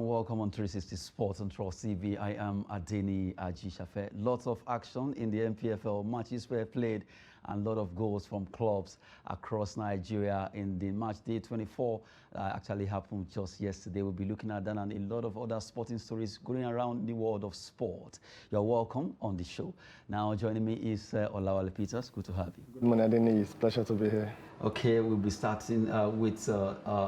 and welcome on 360 Sports on Trust TV. I am Adeni Ajishafe. Lots of action in the MPFL. Matches were played and a lot of goals from clubs across Nigeria in the match day 24 actually happened just yesterday. We'll be looking at that and a lot of other sporting stories going around the world of sport. You're welcome on the show. Now joining me is Olawale Peters. Good to have you. Good morning, Adeni. It's a pleasure to be here. Okay, we'll be starting with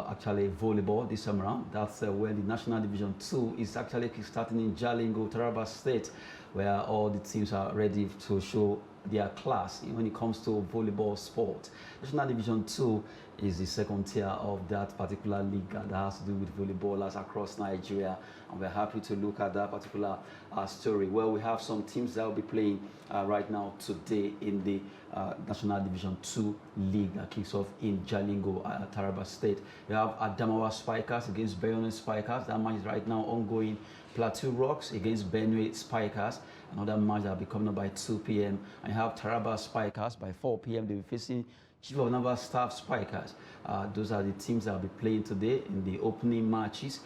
actually volleyball this time around. That's where the National Division 2 is actually starting in Jalingo, Taraba State, where all the teams are ready to show their class when it comes to volleyball sport. National Division 2 is the second tier of that particular league that has to do with volleyballers across Nigeria, and we're happy to look at that particular story. Well, we have some teams that will be playing right now today in the National Division 2 league that kicks off in Jalingo, Taraba State. We have Adamawa Spikers against Benue Spikers. That match is right now ongoing. Plateau Rocks against Benue Spikers. Another match that will be coming up by 2 p.m. And you have Taraba Spikers by 4 p.m. They'll be facing Chief of Naval Staff Spikers. Those are the teams that will be playing today in the opening matches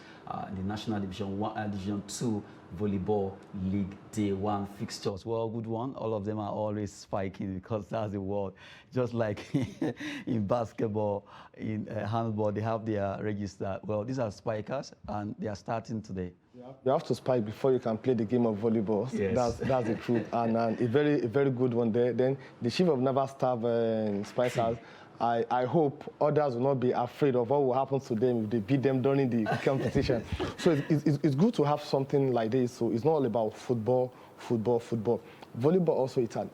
in the National Division 1 Division 2 Volleyball League Day 1 fixtures. Well, good one. All of them are always spiking because that's the word. Just like in basketball, in handball, they have their register. Well, these are spikers and they are starting today. You have to spike before you can play the game of volleyball. Yes. That's the truth. And a very good one there. Then the Chief of Naval Staff Spikers, I hope others will not be afraid of what will happen to them if they beat them during the competition. So it's good to have something like this. So it's not all about football. Volleyball also, it's a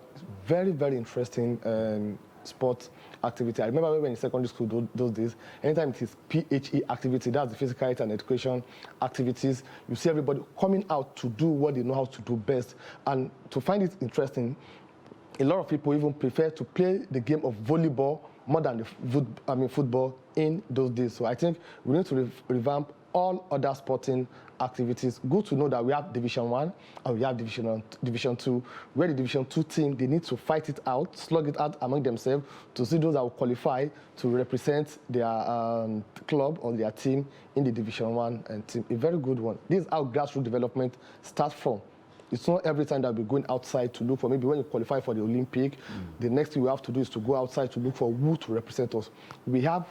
very interesting sport activity. I remember when in secondary school those days, anytime it is PHE activity, that's the physical health and education activities, you see everybody coming out to do what they know how to do best. And to find it interesting, a lot of people even prefer to play the game of volleyball more than the football in those days. So I think we need to revamp all other sporting activities. Good to know that we have Division 1 and we have Division 2, where the Division 2 team, they need to fight it out, slug it out among themselves to see those that will qualify to represent their club or their team in the Division 1 team. A very good one. This is how grassroots development starts from. It's not every time that we're going outside to look for, maybe when you qualify for the Olympic, the next thing we have to do is to go outside to look for who to represent us. We have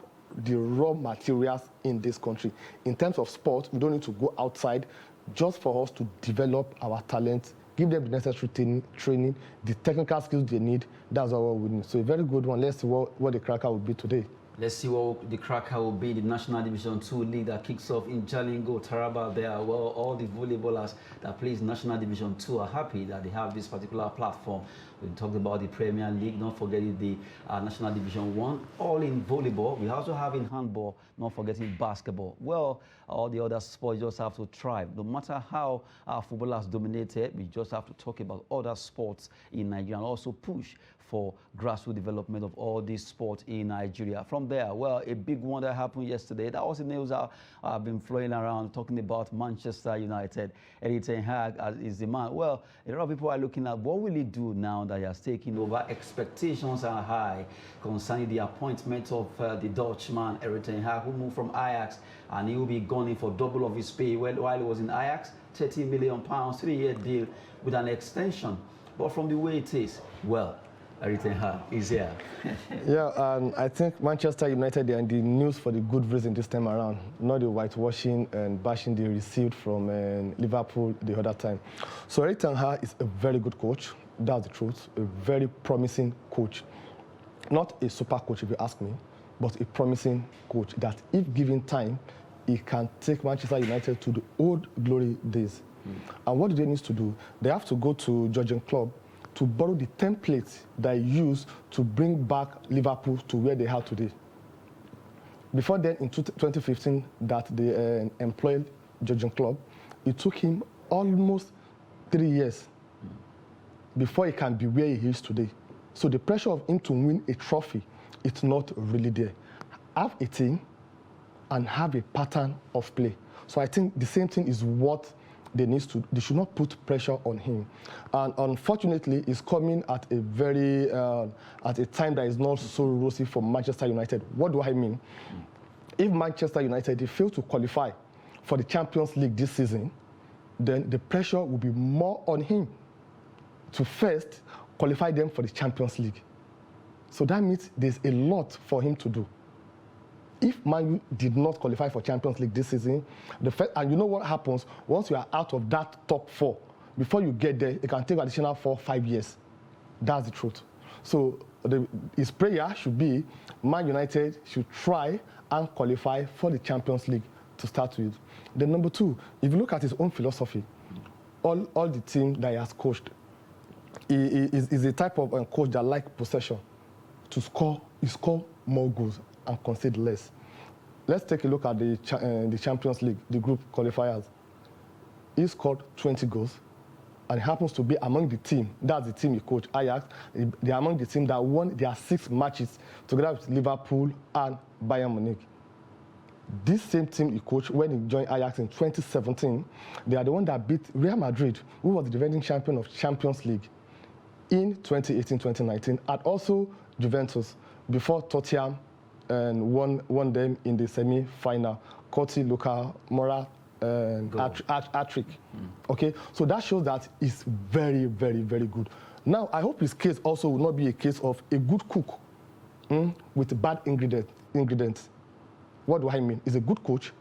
the raw materials in this country. In terms of sport, we don't need to go outside just for us to develop our talent, give them the necessary training, the technical skills they need. That's all we need. So a very good one. Let's see what the cracker will be today. Let's see what the cracker will be, the National Division 2 league that kicks off in Jalingo, Taraba there. Well, all the volleyballers that play National Division 2 are happy that they have this particular platform. We talked about the Premier League, not forgetting the National Division 1, all in volleyball. We also have in handball, not forgetting basketball. Well, all the other sports just have to thrive. No matter how our footballers dominated, we just have to talk about other sports in Nigeria and also push for grassroots development of all these sports in Nigeria. From there, well, a big one that happened yesterday. That was the news that have been flowing around talking about Manchester United. Erik ten Hag is the man. Well, a lot of people are looking at what will he do now that he has taken over. Expectations are high concerning the appointment of the Dutchman, Erik ten Hag, who moved from Ajax, and he will be gunning for double of his pay while he was in Ajax, £30 million, 3-year deal with an extension. But from the way it is, well, Erik ten Hag is here. Yeah, and I think Manchester United, they are in the news for the good reason this time around, not the whitewashing and bashing they received from Liverpool the other time. So Erik ten Hag is a very good coach. That's the truth. A very promising coach. Not a super coach, if you ask me, but a promising coach that, if given time, he can take Manchester United to the old glory days. And what do they need to do? They have to go to Jurgen Klopp to borrow the template that he used to bring back Liverpool to where they are today. Before then, in 2015, that they employed Jurgen Klopp, it took him almost 3 years before he can be where he is today. So the pressure of him to win a trophy, it's not really there. Have a team and have a pattern of play. So I think the same thing is what they should not put pressure on him. And unfortunately, it's coming at a time that is not so rosy for Manchester United. What do I mean? If Manchester United fail to qualify for the Champions League this season, then the pressure will be more on him to first qualify them for the Champions League. So that means there's a lot for him to do. If Man U did not qualify for Champions League this season, and you know what happens once you are out of that top 4, before you get there, it can take additional 4-5 years. That's the truth. So his prayer should be Man United should try and qualify for the Champions League to start with. Then number 2, if you look at his own philosophy, all the team that he has coached, he is a type of coach that likes possession. To score more goals and concede less. Let's take a look at the Champions League, the group qualifiers. He scored 20 goals, and he happens to be among the team. That's the team he coached, Ajax. They're among the team that won their 6 matches together with Liverpool and Bayern Munich. This same team he coached when he joined Ajax in 2017, they are the one that beat Real Madrid, who was the defending champion of Champions League in 2018-2019, and also Juventus before Tottenham and won them in the semi-final. Courtney, Luka, Mora, hat-trick. Okay, so that shows that he's very, very, very good. Now, I hope his case also will not be a case of a good cook with bad ingredients. What do I mean? He's a good coach,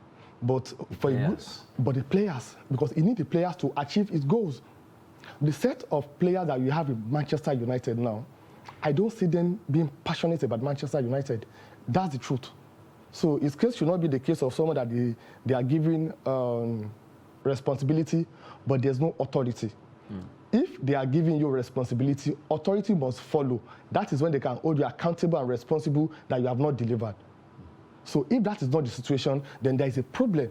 but the players, because he needs the players to achieve his goals. The set of players that you have in Manchester United now, I don't see them being passionate about Manchester United. That's the truth. So his case should not be the case of someone that they are giving responsibility, but there's no authority. If they are giving you responsibility, authority must follow. That is when they can hold you accountable and responsible that you have not delivered. So if that is not the situation, then there is a problem.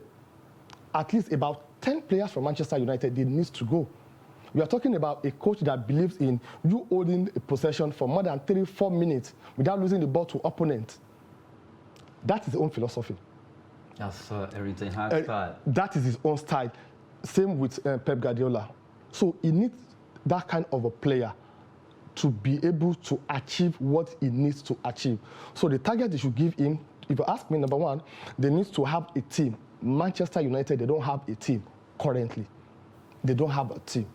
At least about 10 players from Manchester United, they need to go. We are talking about a coach that believes in you holding a possession for more than 3-4 minutes without losing the ball to opponents. That is his own philosophy. That's Erik ten Hag's style. That is his own style. Same with Pep Guardiola. So he needs that kind of a player to be able to achieve what he needs to achieve. So the target they should give him, if you ask me, number 1, they need to have a team. Manchester United, they don't have a team currently. They don't have a team.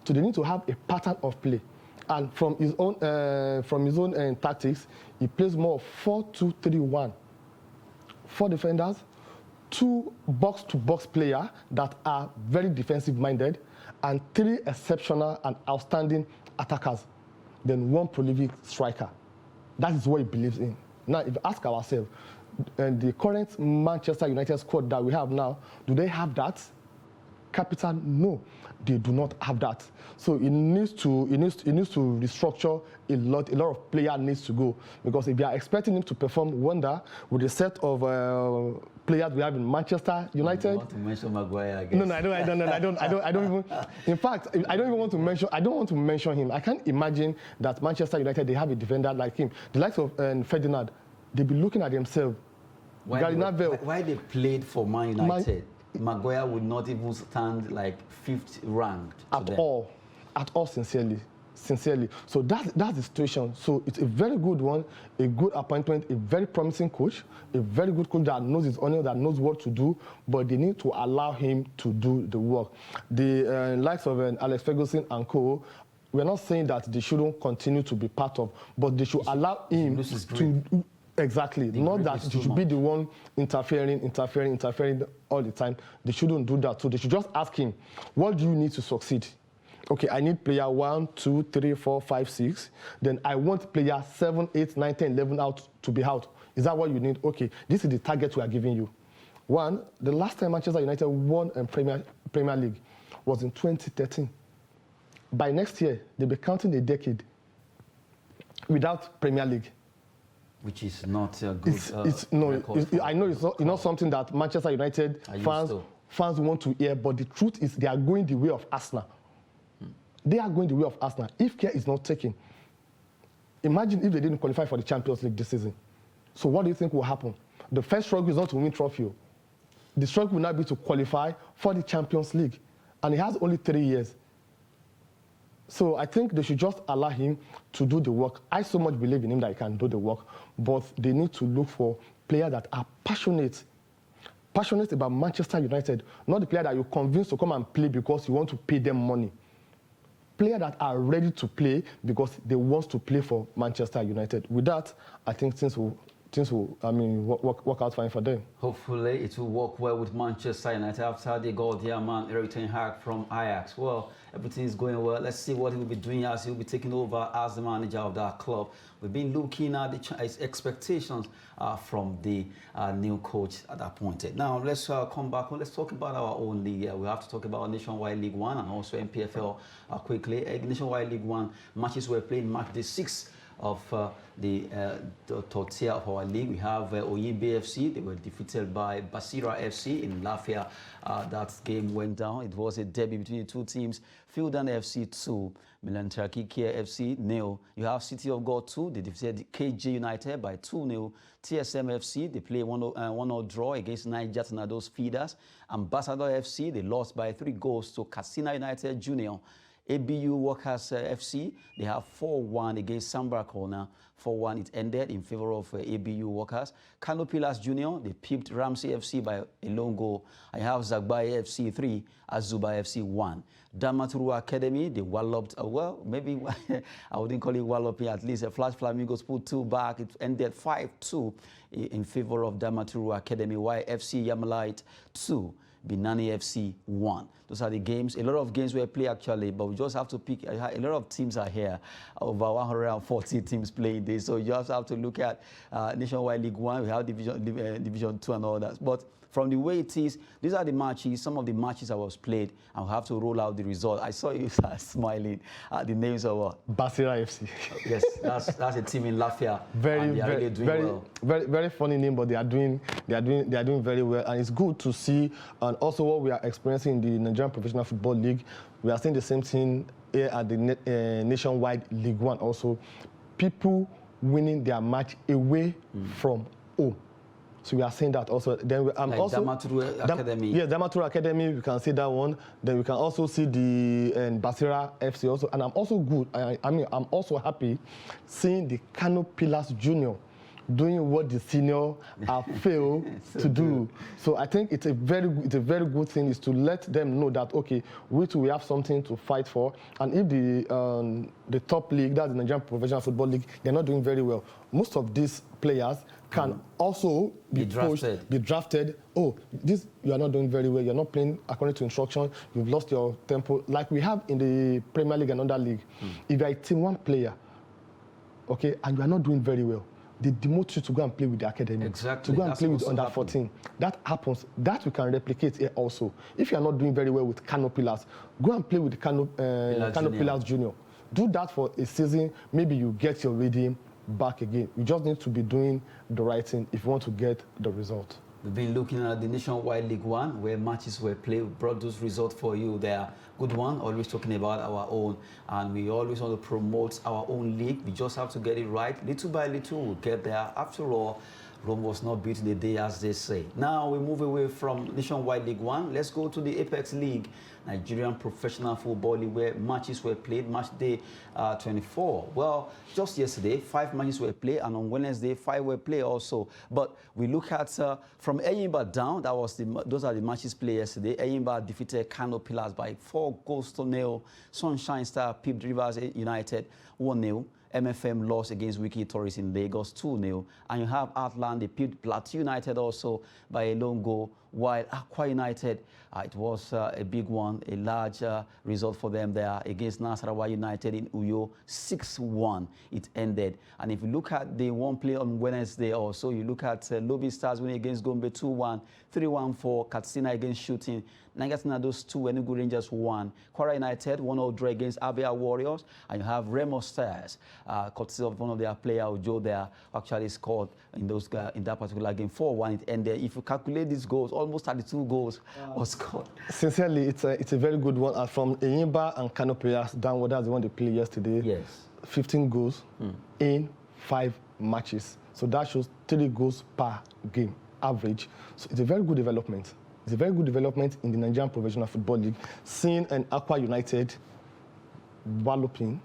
So they need to have a pattern of play. And from his own tactics, he plays more 4-2-3-1. 4 defenders, 2 box-to-box players that are very defensive-minded, and 3 exceptional and outstanding attackers. Then 1 prolific striker. That is what he believes in. Now, if you ask ourselves, the current Manchester United squad that we have now, do they have that? Capital? No, they do not have that. So it needs to restructure a lot. A lot of players needs to go, because if you are expecting him to perform wonder with the set of players we have in Manchester United. You want to mention Maguire, I guess. No, I don't even. In fact, I don't even want to mention. I don't want to mention him. I can't imagine that Manchester United, they have a defender like him. The likes of Ferdinand, they be looking at themselves. Why they played for Man United? Maguire would not even stand like 5th ranked at all, sincerely. So that's the situation. So it's a very good one, a good appointment, a very promising coach, a very good coach that knows his onion, that knows what to do, but they need to allow him to do the work. The likes of Alex Ferguson and co, we're not saying that they shouldn't continue to be part of, but they should allow him to. Exactly. Not that they should be the one interfering all the time. They shouldn't do that. So they should just ask him, what do you need to succeed? Okay, I need player 1, 2, 3, 4, 5, 6. Then I want player 7, 8, 9, 10, 11 out to be out. Is that what you need? Okay, this is the target we are giving you. 1, the last time Manchester United won a Premier League was in 2013. By next year, they'll be counting a decade without Premier League. Which is not a good I know it's not something that Manchester United fans want to hear, but the truth is they are going the way of Arsenal. They are going the way of Arsenal. If care is not taken, imagine if they didn't qualify for the Champions League this season. So what do you think will happen? The first struggle is not to win trophy. The struggle will now be to qualify for the Champions League. And he has only 3 years. So I think they should just allow him to do the work. I so much believe in him that he can do the work, but they need to look for players that are passionate passionate about Manchester United, not the player that you convince to come and play because you want to pay them money. Players that are ready to play because they want to play for Manchester United. With that, I think things will work out fine for them. Hopefully, it will work well with Manchester United after they got their man Erik ten Hag from Ajax. Well, everything is going well. Let's see what he will be doing as he will be taking over as the manager of that club. We've been looking at the expectations from the new coach at that point. Now, let's come back. Let's talk about our own league. We have to talk about Nationwide League One and also NPFL quickly. Nationwide League One matches were played match day 6 of the third tier of our league. We have Oyimbe FC. They were defeated by Basira FC in Lafia. That game went down. It was a derby between the two teams. Fieldan FC 2, Milan Trakikia FC 0. You have City of God 2. They defeated KJ United by 2-0. TSM FC, they play 1-0 draw against Niger Tornadoes Feeders. Ambassador FC, they lost by 3 goals to Katsina United Junior. ABU Workers FC, they have 4-1 against Sambra Corner. 4-1, it ended in favor of ABU Workers. Kano Pillars Junior, they pipped Ramsey FC by a lone goal. I have Zagbaye FC 3, Azuba FC 1. Damaturu Academy, they walloped, well, maybe I wouldn't call it walloping, at least Flash Flamingos put 2 back. It ended 5-2 in favor of Damaturu Academy, while FC Yamalite 2. Binani FC 1. Those are the games. A lot of games were played actually, but we just have to pick. A lot of teams are here. Over 140 teams playing this. So you just have to look at Nationwide League 1. We have Division 2 and all that. But from the way it is, these are the matches, some of the matches that was played. I'll have to roll out the result. I saw you start smiling at the names of Basira FC. Yes, that's a team in Lafia. Very funny name, but they are doing very well, and it's good to see. And also, what we are experiencing in the Nigerian Professional Football League, we are seeing the same thing here at the Nationwide League 1. Also, people winning their match away from home. So we are seeing that also. Then like also Damaturu Academy. Yes, Damaturu Academy. We can see that one. Then we can also see the Basira FC also. And I'm also good. I'm also happy seeing the Kano Pillars Junior doing what the senior have failed to do. So I think it's a very good thing is to let them know that okay, we have something to fight for. And if the top league, that's the Nigerian Professional Football League, they're not doing very well, most of these players can also be drafted. Oh, you are not doing very well. You're not playing according to instruction. You've lost your tempo, like we have in the Premier League and other league. If you are a Team 1 player, okay, and you are not doing very well, they demote you to go and play with the academy. Exactly. To go and play with under 14. That happens. That we can replicate here also. If you are not doing very well with Kano Pillars, go and play with the Kano Pillars Junior. Do that for a season. Maybe you get your rhythm back again. You just need to be doing the right thing if you want to get the result. We've been looking at the Nationwide League 1 where matches were played. We brought those results for you. They are good one, always talking about our own, and we always want to promote our own league. We just have to get it right. Little by little, we'll get there. After all, Rome was not built in a day, as they say. Now we move away from Nationwide League 1. Let's go to the Apex League, Nigerian Professional Football League, where matches were played. Match day 24. Well, just yesterday, 5 matches were played, and on Wednesday, 5 were played also. But we look at from Eyimba down. Those are the matches played yesterday. Eyimba defeated Kano Pillars by 4-0. Sunshine Star pipped Rivers United 1-0. MFM lost against Wiki Tourists in Lagos 2-0. And you have Outland, they pipped Plateau United also by a lone goal, while Aqua United, it was a big one, a large result for them there against Nasarawa United in Uyo, 6-1 it ended. And if you look at the one play on Wednesday also, you look at Lobby Stars winning against Gombe 2-1, 3-1 for Katsina against Shooting, Niger Tornadoes 2, Enugu Rangers 1, Kwara United 1-0 draw against Abia Warriors, and you have Remo Stars, courtesy of one of their players, Ojo, there actually scored in that particular game 4-1 it ended. If you calculate these goals, almost 32 goals were scored. Sincerely, it's a very good one. From Eyimba and Kano Pillars downward, that's the one they played yesterday. Yes. 15 goals in 5 matches. So that shows 3 goals per game average. So it's a very good development. It's a very good development in the Nigerian Professional Football League. Seeing an Aqua United walloping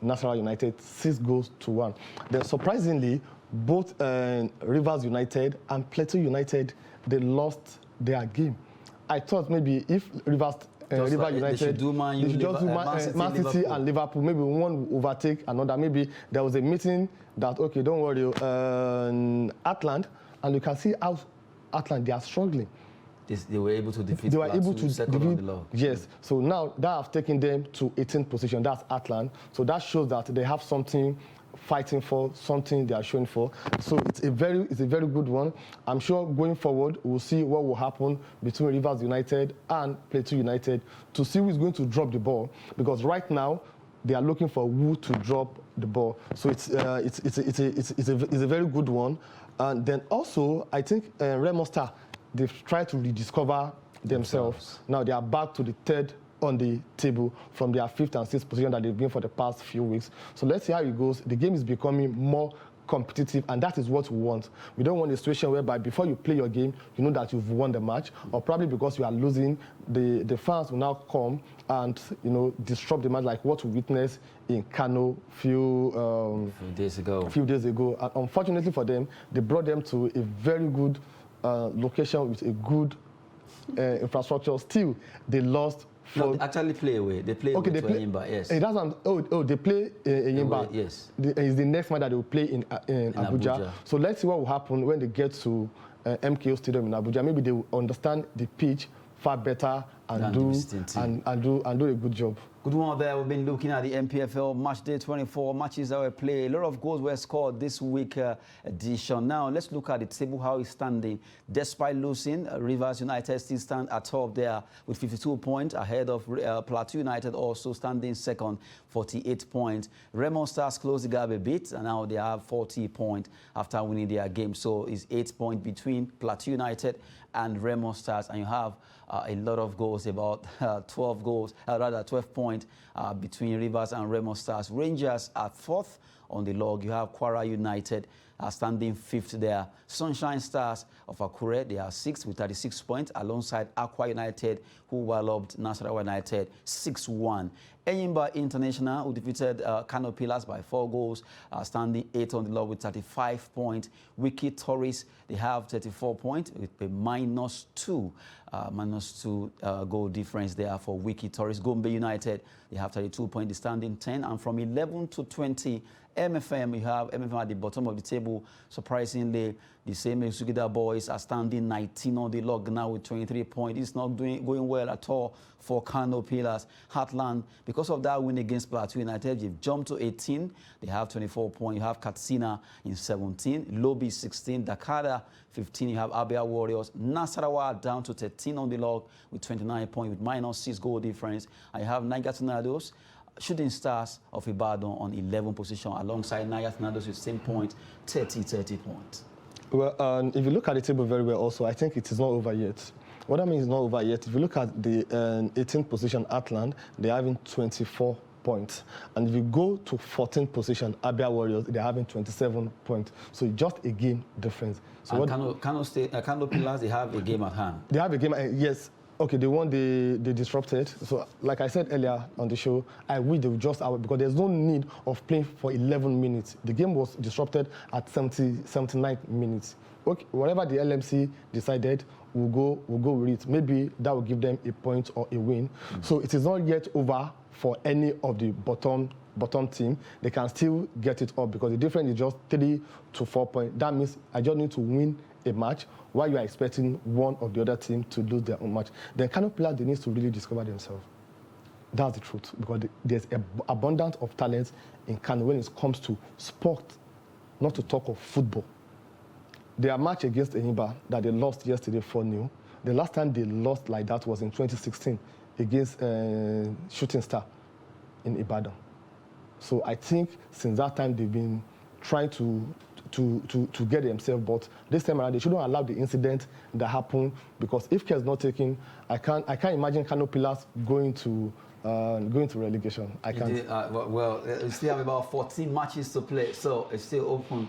Nasarawa United 6-1. Then surprisingly, both Rivers United and Plateau United, they lost their game. I thought maybe if Rivers United, they should do Man City and Liverpool. Maybe one will overtake another. Maybe there was a meeting that, okay, don't worry, Atlant, and you can see how Atlant, they are struggling. They were able to defeat. They were able to second on the log. Yes. So now that have taken them to 18th position. That's Atlant. So that shows that they have something fighting for, something they are showing for. So it's a very good one. I'm sure going forward we'll see what will happen between Rivers United and Plateau United to see who is going to drop the ball, because right now they are looking for who to drop the ball. So it's a very good one. And then also I think Remo Star, they've tried to rediscover themselves. Now they are back to the third on the table from their 5th and 6th position that they've been for the past few weeks. So let's see how it goes. The game is becoming more competitive, and that is what we want. We don't want a situation whereby before you play your game, you know that you've won the match, or probably because you are losing, the fans will now come and disrupt the match, like what we witnessed in Kano a few days ago. And unfortunately for them, they brought them to a very good location with a good infrastructure. Still, they lost. No, they actually play away. They play away to Enyimba, yes. They play Enyimba. Yes. It's the next match that they will play in Abuja. So let's see what will happen when they get to MKO Stadium in Abuja. Maybe they will understand the pitch far better and do a good job. Good one there. We've been looking at the MPFL Match Day 24 matches that were played. A lot of goals were scored this week edition. Now, let's look at the table, how it's standing. Despite losing, Rivers United still stand at top there with 52 points, ahead of Plateau United, also standing second, 48 points. Remo Stars closed the gap a bit, and now they have 40 points after winning their game. So it's 8 points between Plateau United and Remo Stars, and you have a lot of goals, about 12 points between Rivers and Remo Stars. Rangers are 4th on the log. You have Kwara United standing 5th there. Sunshine Stars of Akure, they are 6th with 36 points, alongside Aqua United, who walloped Nasarawa United 6-1. Enyimba International, who defeated Kano Pillars by 4 goals, standing 8th on the log with 35 points. Wiki Tourists, they have 34 points with a -2 goal difference there for Wiki Tourists. Gombe United, they have 32 points, standing 10. And from 11 to 20, MFM, you have MFM at the bottom of the table. Surprisingly, the same Sugida boys are standing 19 on the log now with 23 points. It's not going well at all for Kano Pillars. Heartland, because of that win against Plateau United, you've jumped to 18. They have 24 points. You have Katsina in 17, Lobi 16, Dakada 15. You have Abia Warriors. Nasarawa down to 13 on the log with 29 points with -6 goal difference. I have Niger Tornadoes, Shooting Stars of Ibadan on 11th position, alongside Niger Tornadoes with same point, 30 points. Well, if you look at the table very well also, I think it is not over yet. What I mean is not over yet. If you look at the 18th position, Atlant, they're having 24 points. And if you go to 14th position, Abia Warriors, they're having 27 points. So just a game difference. So and Kano Pillars, they have a game at hand. They have a game, yes. Okay, they won, they disrupted. So, like I said earlier on the show, I wish they would just out, because there's no need of playing for 11 minutes. The game was disrupted at 79 minutes. Okay, whatever the LMC decided, we'll go with it. Maybe that will give them a point or a win. So it is not yet over for any of the bottom team. They can still get it up, because the difference is just 3 to 4 points. That means I just need to win a match while you are expecting one of the other team to lose their own match. Then Kano Pillars, they need to really discover themselves. That's the truth, because there's an abundance of talent in Kano when it comes to sport, not to talk of football. Their match against Enyimba that they lost yesterday 4-0, the last time they lost like that was in 2016 against Shooting Star in Ibadan. So I think since that time they've been trying to get themselves, but this time around they shouldn't allow the incident that happened, because if care is not taken, I can't imagine Kano Pillars going to going to relegation. I can't. We still have about 14 matches to play, so it's still open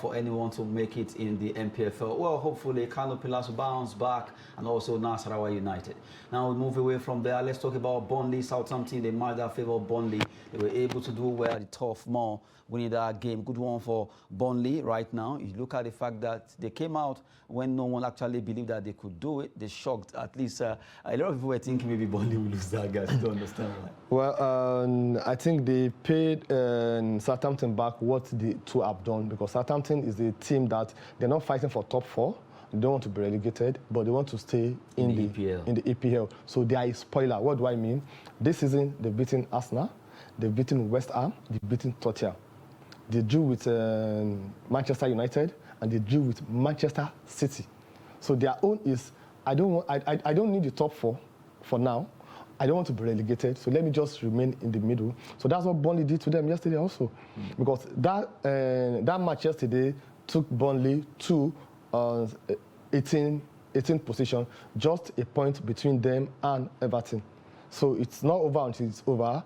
for anyone to make it in the MPFL. Well, hopefully, Kano Pillars will bounce back, and also Nasarawa United. Now we move away from there. Let's talk about Burnley, Southampton. They marked their favour of Burnley. They were able to do well at the Turf Moor, winning that game. Good one for Burnley right now. You look at the fact that they came out when no one actually believed that they could do it. They shocked. At least a lot of people were thinking maybe Burnley will lose that, guys. Don't understand why. Well, I think they paid Southampton back what the two have done, because Southampton is the team that they're not fighting for top 4. They don't want to be relegated, but they want to stay in the EPL. So they are a spoiler. What do I mean? This season, they've beaten Arsenal, they've beaten West Ham, they've beaten Tottenham. They drew with Manchester United, and they drew with Manchester City. So their own is, I don't need the top 4 for now. I don't want to be relegated, so let me just remain in the middle. So that's what Burnley did to them yesterday also. Because that match yesterday took Burnley to 18th position, just a point between them and Everton. So it's not over until it's over.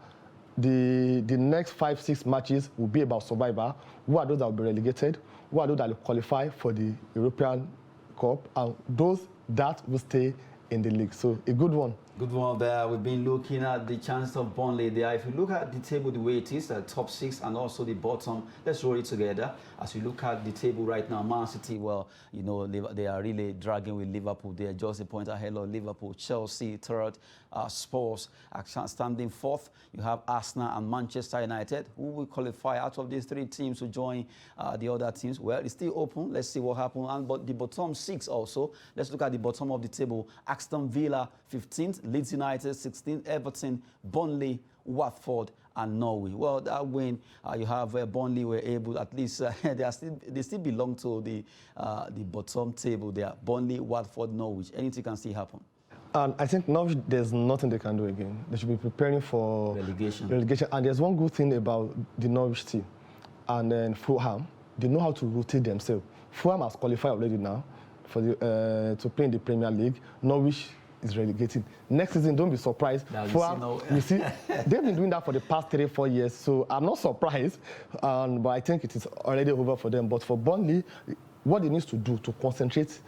The next 5-6 matches will be about survivor. Who are those that will be relegated? Who are those that will qualify for the European Cup? And those that will stay in the league. So a good one. Good one there. We've been looking at the chances of Burnley there. If you look at the table the way it is, the top 6 and also the bottom, let's roll it together. As we look at the table right now, Man City, well, you know, they are really dragging with Liverpool. They are just a point ahead of Liverpool. Chelsea, third. Spurs standing 4th. You have Arsenal and Manchester United. Who will qualify out of these 3 teams to join the other teams? Well, it's still open. Let's see what happens. And but the bottom 6 also. Let's look at the bottom of the table. Aston Villa, 15th. Leeds United, 16th. Everton, Burnley, Watford, and Norwich. Well, that win, you have Burnley were able, at least they still belong to the bottom table there. Burnley, Watford, Norwich. Anything can still happen. And I think Norwich, there's nothing they can do again. They should be preparing for relegation. And there's one good thing about the Norwich team and then Fulham. They know how to rotate themselves. Fulham has qualified already now for to play in the Premier League. Norwich is relegated. Next season, don't be surprised. Fulham, you see, they've been doing that for the past 3-4 years, so I'm not surprised. But I think it is already over for them. But for Burnley, what they need to do to concentrate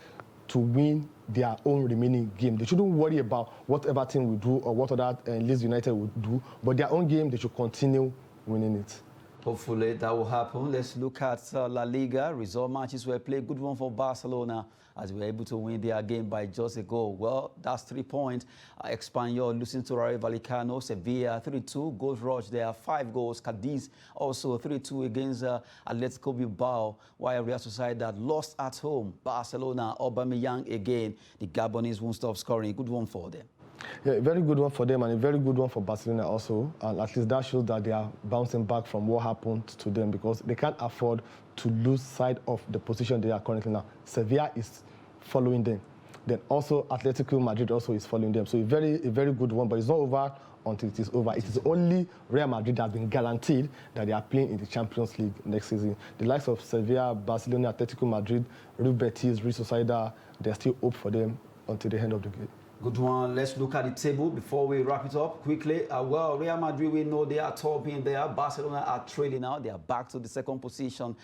to win their own remaining game. They shouldn't worry about what Everton will do or what other Leeds United will do, but their own game, they should continue winning it. Hopefully that will happen. Let's look at La Liga. Result matches were played. Good one for Barcelona as we were able to win their game by just a goal. Well, that's 3 points. Espanyol losing to Rayo Vallecano. Sevilla 3-2. Goals Rush there 5 goals. Cadiz also 3-2 against Atletico Bilbao. While Real Sociedad lost at home. Barcelona, Aubameyang again. The Gabonese won't stop scoring. Good one for them. Yeah, a very good one for them and a very good one for Barcelona also. And at least that shows that they are bouncing back from what happened to them, because they can't afford to lose sight of the position they are currently now. Sevilla is following them. Then also Atletico Madrid also is following them. So a very good one, but it's not over until it is over. It is only Real Madrid that has been guaranteed that they are playing in the Champions League next season. The likes of Sevilla, Barcelona, Atletico Madrid, Real Betis, Real Sociedad, there's still hope for them until the end of the game. Good one. Let's look at the table before we wrap it up quickly. Well, Real Madrid, we know they are topping there. Barcelona are trailing now. They are back to the 2nd position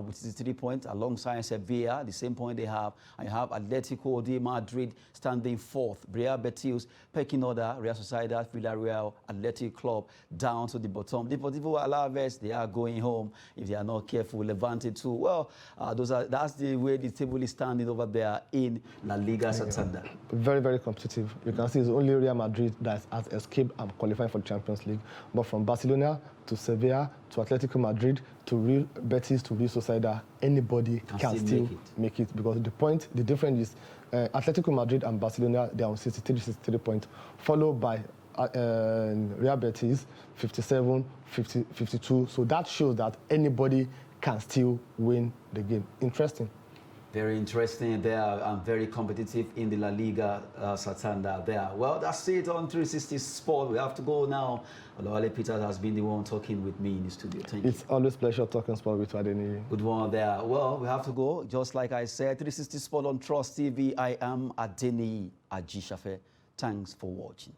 with 3 points alongside Sevilla, the same point they have. And you have Atletico de Madrid standing 4th. Real Betis, pecking order, Real Sociedad, Villarreal, Athletic Club down to the bottom. Deportivo Alaves, they are going home if they are not careful. Levante too. Well, that's the way the table is standing over there in La Liga Santander. Very competitive. You can see it's only Real Madrid that has escaped and qualified for the Champions League. But from Barcelona to Sevilla to Atletico Madrid to Real Betis to Real Sociedad, anybody can still make it. Because the difference is Atletico Madrid and Barcelona, they are on 63 points, followed by Real Betis, 57, 52. So that shows that anybody can still win the game. Interesting. Very interesting there and very competitive in the La Liga Santander there. Well, that's it on 360 Sport. We have to go now. Olawale Peters has been the one talking with me in the studio. Thank you. It's always a pleasure talking sport with Adeni. Good one there. Well, we have to go. Just like I said, 360 Sport on Trust TV. I am Adeni Ajishafe. Thanks for watching.